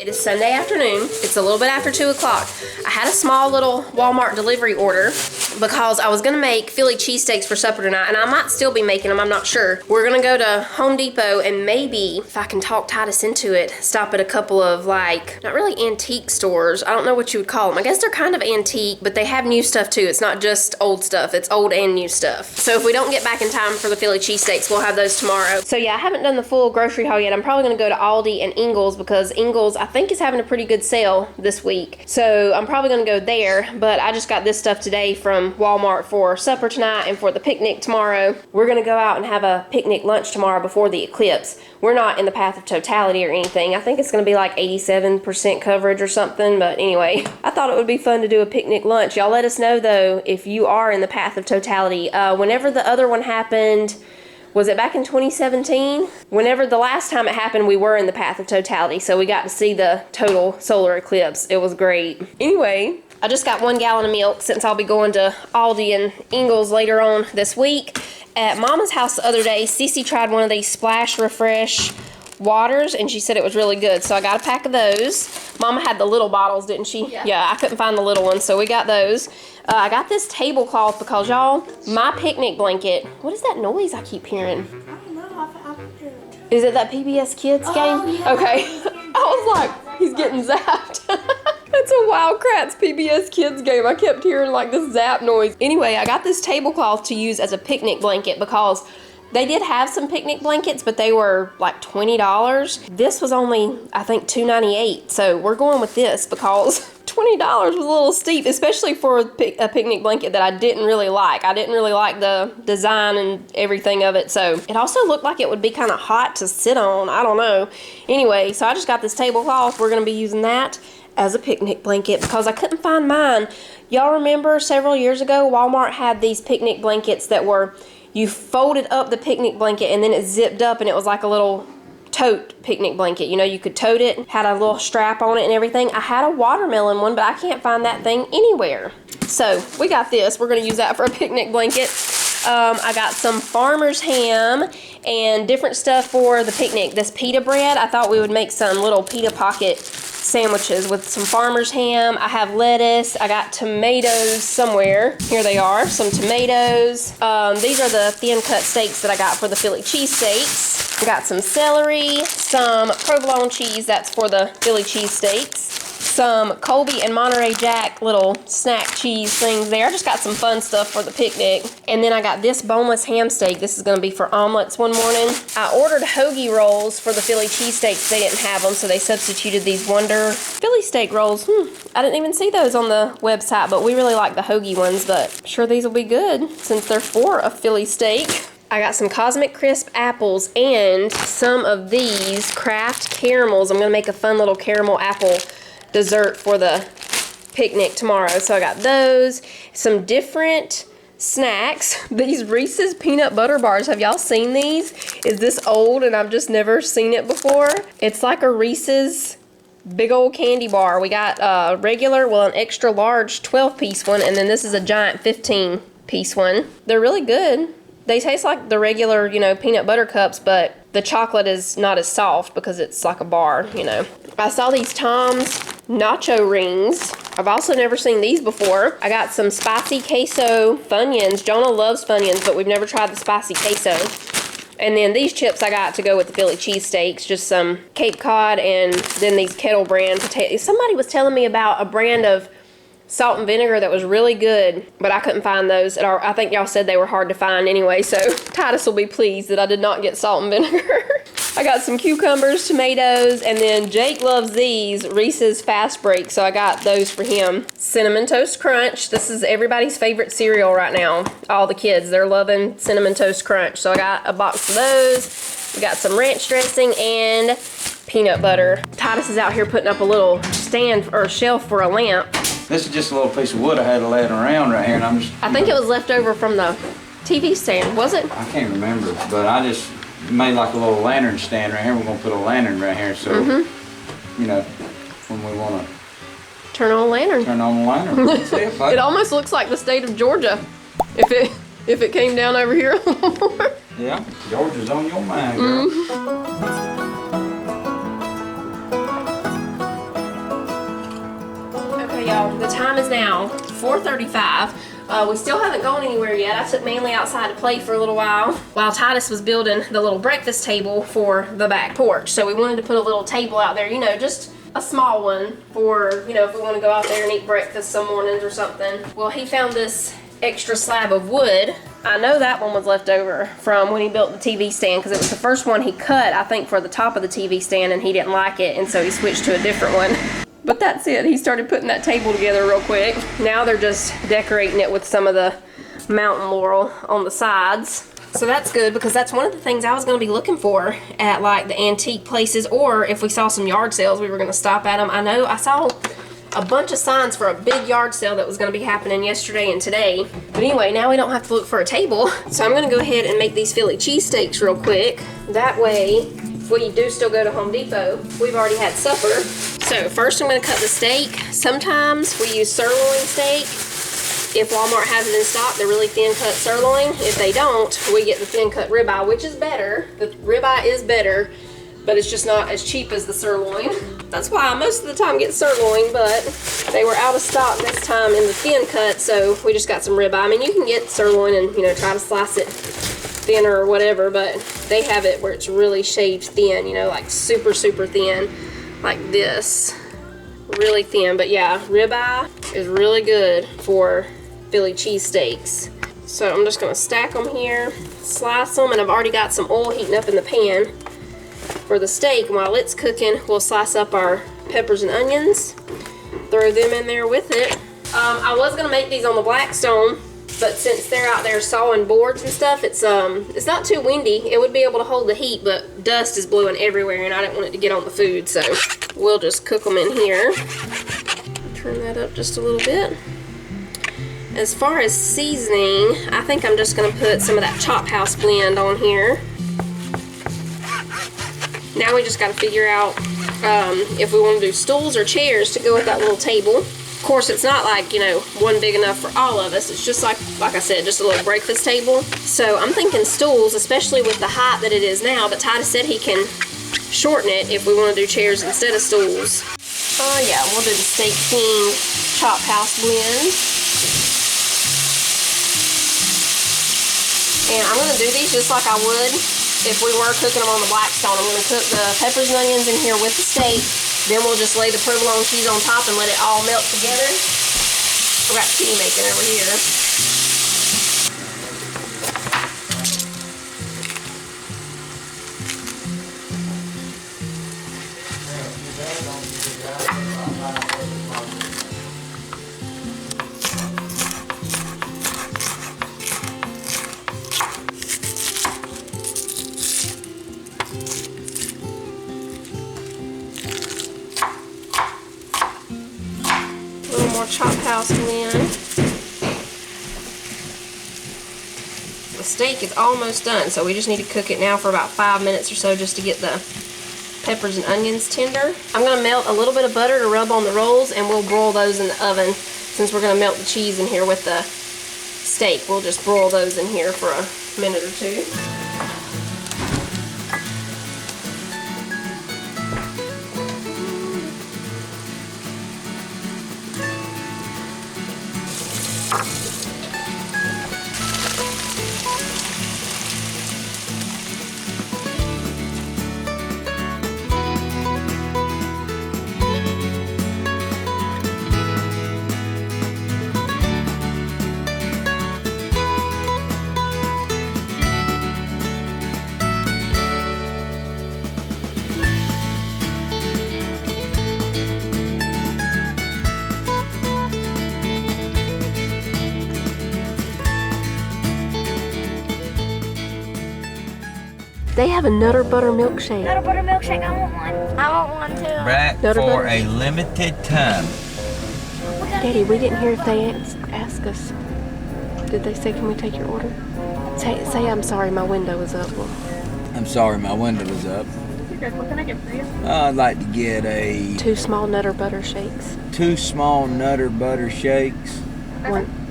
this Sunday afternoon. It's a little bit after 2 o'clock. I had a small little Walmart delivery order because I was gonna make Philly cheesesteaks for supper tonight, and I might still be making them, I'm not sure. We're gonna go to Home Depot and maybe, if I can talk Titus into it, stop at a couple of like, not really antique stores. I don't know what you would call them. I guess they're kind of antique, but they have new stuff too. It's not just old stuff, it's old and new stuff. So if we don't get back in time for the Philly cheesesteaks, we'll have those tomorrow. So yeah, I haven't done the full grocery haul yet. I'm probably gonna go to Aldi and Ingles because Ingles, I think, is having a pretty good sale this week. So I'm probably gonna go there, but I just got this stuff today from Walmart for supper tonight and for the picnic tomorrow. We're gonna go out and have a picnic lunch tomorrow before the eclipse. We're not in the path of totality or anything. I think it's gonna be like 87% coverage or something, but anyway, I thought it would be fun to do a picnic lunch. Y'all let us know though if you are in the path of totality. Whenever the other one happened, was it back in 2017? Whenever the last time it happened, we were in the path of totality, so we got to see the total solar eclipse. It was great. Anyway, I just got 1 gallon of milk since I'll be going to Aldi and Ingles later on this week. At Mama's house the other day, Cece tried one of these Splash Refresh waters and she said it was really good, so I got a pack of those. Mama had the little bottles, didn't she? Yeah, I couldn't find the little ones, so we got those. I got this tablecloth because, y'all, my picnic blanket, what is that noise I keep hearing? I don't know. Is it that PBS Kids game? Yeah. Okay. I was like, he's getting zapped. It's a Wild Kratts PBS Kids game. I kept hearing like this zap noise. Anyway, I got this tablecloth to use as a picnic blanket because they did have some picnic blankets, but they were like $20. This was only, I think, $2.98. So we're going with this because $20 was a little steep, especially for a picnic blanket that I didn't really like. I didn't really like the design and everything of it. So it also looked like it would be kind of hot to sit on. I don't know. Anyway, so I just got this tablecloth. We're going to be using that as a picnic blanket because I couldn't find mine. Y'all remember several years ago, Walmart had these picnic blankets that were, you folded up the picnic blanket and then it zipped up and it was like a little tote picnic blanket. You know, you could tote it, had a little strap on it and everything. I had a watermelon one, but I can't find that thing anywhere. So we got this. We're going to use that for a picnic blanket. I got some farmer's ham and different stuff for the picnic. This pita bread, I thought we would make some little pita pocket sandwiches with some farmer's ham. I have lettuce. I got tomatoes somewhere. Here they are, some tomatoes. These are the thin cut steaks that I got for the Philly cheesesteaks. I got some celery, some provolone cheese, that's for the Philly cheesesteaks. Some Colby and Monterey Jack little snack cheese things there. I just got some fun stuff for the picnic. And then I got this boneless ham steak. This is going to be for omelets one morning. I ordered hoagie rolls for the Philly cheesesteaks. They didn't have them, so they substituted these Wonder Philly steak rolls. I didn't even see those on the website, but we really like the hoagie ones, but I'm sure these will be good since they're for a Philly steak. I got some Cosmic Crisp apples and some of these Kraft caramels. I'm going to make a fun little caramel apple dessert for the picnic tomorrow. So I got those, some different snacks. These Reese's peanut butter bars, have y'all seen these? Is this old and I've just never seen it before? It's like a Reese's big old candy bar. We got a regular, well, an extra large 12-piece one, and then this is a giant 15-piece one. They're really good. They taste like the regular, you know, peanut butter cups, but the chocolate is not as soft because it's like a bar, you know. I saw these Tom's nacho rings. I've also never seen these before. I got some spicy queso Funyuns. Jonah loves Funyuns, but we've never tried the spicy queso. And then these chips I got to go with the Philly cheesesteaks, just some Cape Cod and then these Kettle brand potatoes. Somebody was telling me about a brand of salt and vinegar that was really good, but I couldn't find those. I think y'all said they were hard to find anyway, so Titus will be pleased that I did not get salt and vinegar. I got some cucumbers, tomatoes, and then Jake loves these Reese's Fast Break, so I got those for him. Cinnamon Toast Crunch. This is everybody's favorite cereal right now. All the kids, they're loving Cinnamon Toast Crunch, so I got a box of those. We got some ranch dressing and peanut butter. Titus is out here putting up a little stand or shelf for a lamp. This is just a little piece of wood I had laying around right here, and I'm just... I think it was left over from the TV stand, was it? I can't remember, but I just made like a little lantern stand right here. We're gonna put a lantern right here, so you know, when we want to turn on a lantern. Turn on the lantern. It almost looks like the state of Georgia, if it came down over here a little more. Yeah, Georgia's on your mind, girl. time is now 4:35. We still haven't gone anywhere yet. I took Manly outside to play for a little while Titus was building the little breakfast table for the back porch. So we wanted to put a little table out there, you know, just a small one for, you know, if we want to go out there and eat breakfast some mornings or something. Well, he found this extra slab of wood. I know that one was left over from when he built the TV stand, because it was the first one he cut, I think, for the top of the TV stand, and he didn't like it, and so he switched to a different one. But that's it. He started putting that table together real quick. Now they're just decorating it with some of the mountain laurel on the sides. So that's good, because that's one of the things I was going to be looking for at like the antique places, or if we saw some yard sales, we were going to stop at them. I know I saw a bunch of signs for a big yard sale that was going to be happening yesterday and today. But anyway, now we don't have to look for a table. So I'm going to go ahead and make these Philly cheesesteaks real quick. That way, if we do still go to Home Depot, we've already had supper. So first I'm going to cut the steak. Sometimes we use sirloin steak. If Walmart has it in stock, the really thin cut sirloin. If they don't, we get the thin cut ribeye, which is better. The ribeye is better, but it's just not as cheap as the sirloin. That's why I most of the time get sirloin, but they were out of stock this time in the thin cut, so we just got some ribeye. I mean, you can get sirloin and, you know, try to slice it thinner or whatever, but they have it where it's really shaved thin, you know, like super, super thin, like this. Really thin, but yeah, ribeye is really good for Philly cheesesteaks. So I'm just gonna stack them here, slice them, and I've already got some oil heating up in the pan for the steak. And while it's cooking, we'll slice up our peppers and onions, throw them in there with it. I was gonna make these on the Blackstone, but since they're out there sawing boards and stuff, it's not too windy. It would be able to hold the heat, but dust is blowing everywhere, and I didn't want it to get on the food, so we'll just cook them in here. Turn that up just a little bit. As far as seasoning, I think I'm just gonna put some of that Chop House blend on here. Now we just gotta figure out if we wanna do stools or chairs to go with that little table. Of course, it's not like, you know, one big enough for all of us. It's just like I said, just a little breakfast table. So I'm thinking stools, especially with the height that it is now, but Titus said he can shorten it if we wanna do chairs instead of stools. Oh yeah, we'll do the Steak King Chop House blend. And I'm going to do these just like I would if we were cooking them on the Blackstone. I'm going to cook the peppers and onions in here with the steak. Then we'll just lay the provolone cheese on top and let it all melt together. I've got tea making over here. Chop House blend. The steak is almost done, so we just need to cook it now for about 5 minutes or so just to get the peppers and onions tender. I'm going to melt a little bit of butter to rub on the rolls, and we'll broil those in the oven. Since we're going to melt the cheese in here with the steak, we'll just broil those in here for a minute or two. They have a Nutter Butter milkshake. Nutter Butter milkshake, I want one. I want one too. Back Nutter for butter. a limited time. Daddy, we didn't hear if they asked us. Did they say, can we take your order? Say I'm sorry, my window was up. I'm sorry, my window was up. What can I get for you? I'd like to get a 2 small Nutter Butter shakes. 2 small Nutter Butter shakes,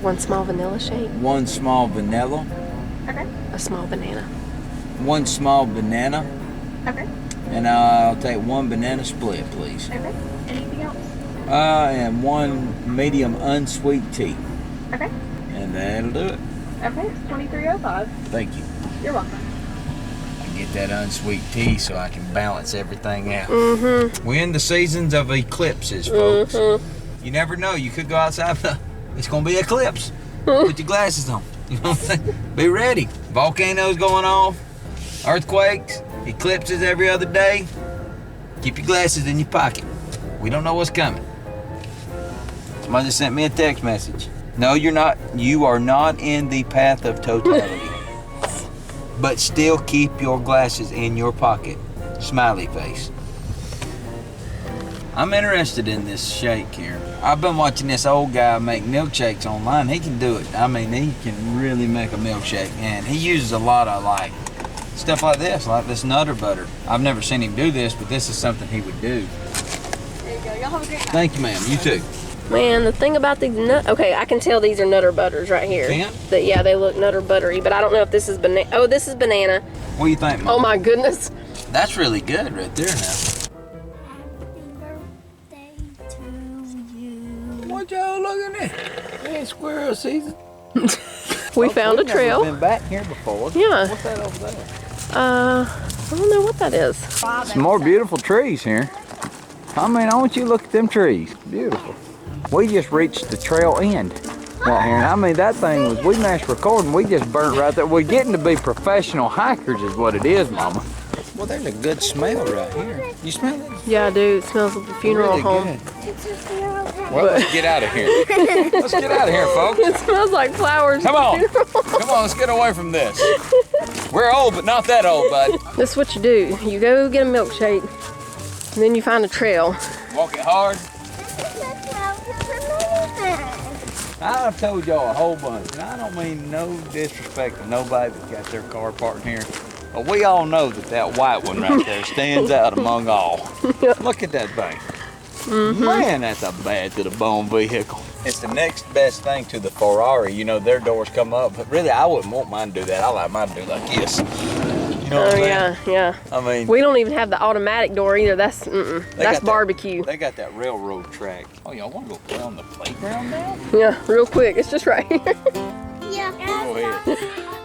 One small vanilla shake. 1 small vanilla, Okay. A small banana. 1 small banana, Okay. and I'll take 1 banana split, please. Okay. Anything else? And 1 medium unsweet tea. Okay. And that'll do it. Okay, it's 2305. Thank you. You're welcome. Get that unsweet tea so I can balance everything out. Mm-hmm. We're in the seasons of eclipses, folks. Mm-hmm. You never know. You could go outside. It's going to be an eclipse. Put your glasses on. You know what I'm saying? Be ready. Volcanoes going off. Earthquakes. Eclipses every other day. Keep your glasses in your pocket. We don't know what's coming. Somebody just sent me a text message. No, you're not. You are not in the path of totality. But still keep your glasses in your pocket. Smiley face. I'm interested in this shake here. I've been watching this old guy make milkshakes online. He can do it. I mean, he can really make a milkshake. And he uses a lot of like stuff like this Nutter butter. I've never seen him do this, but this is something he would do. There you go. Y'all have a great night. Thank you, ma'am. You too. Man, the thing about these okay, I can tell these are Nutter butters right here. Yeah? Yeah, they look Nutter buttery, but I don't know if this is banana. Oh, this is banana. What do you think, Mom? Oh my goodness. That's really good right there now. What y'all looking at? It's squirrel season. We found a trail. We've been back here before. Yeah. What's that over there? I don't know what that is. Some more beautiful trees here. I mean, I want you to look at them trees. Beautiful. We just reached the trail end right here. And I mean, that thing was, we mashed recording, we just burnt right there. We're getting to be professional hikers is what it is, Mama. Well, there's a good smell right here. You smell it? Yeah, I do. It smells like the funeral Really home. Good. Well, let's get out of here. Let's get out of here, folks. It smells like flowers. Come on. Come on, let's get away from this. We're old, but not that old, bud. This is what you do. You go get a milkshake, and then you find a trail. Walk it hard. I've told y'all a whole bunch, and I don't mean no disrespect to nobody that's got their car parked here, but we all know that that white one right there stands out among all. Look at that thing. Man, that's a bad to the bone vehicle. It's the next best thing to the Ferrari. You know, their doors come up, but really I wouldn't want mine to do that. I like mine to do like this. You know what I'm saying? Yeah. I mean, We don't even have the automatic door either. That's got barbecue. They got that railroad track. Oh, y'all want to go play on the playground now? Yeah, real quick. It's just right here. Yeah. Go ahead.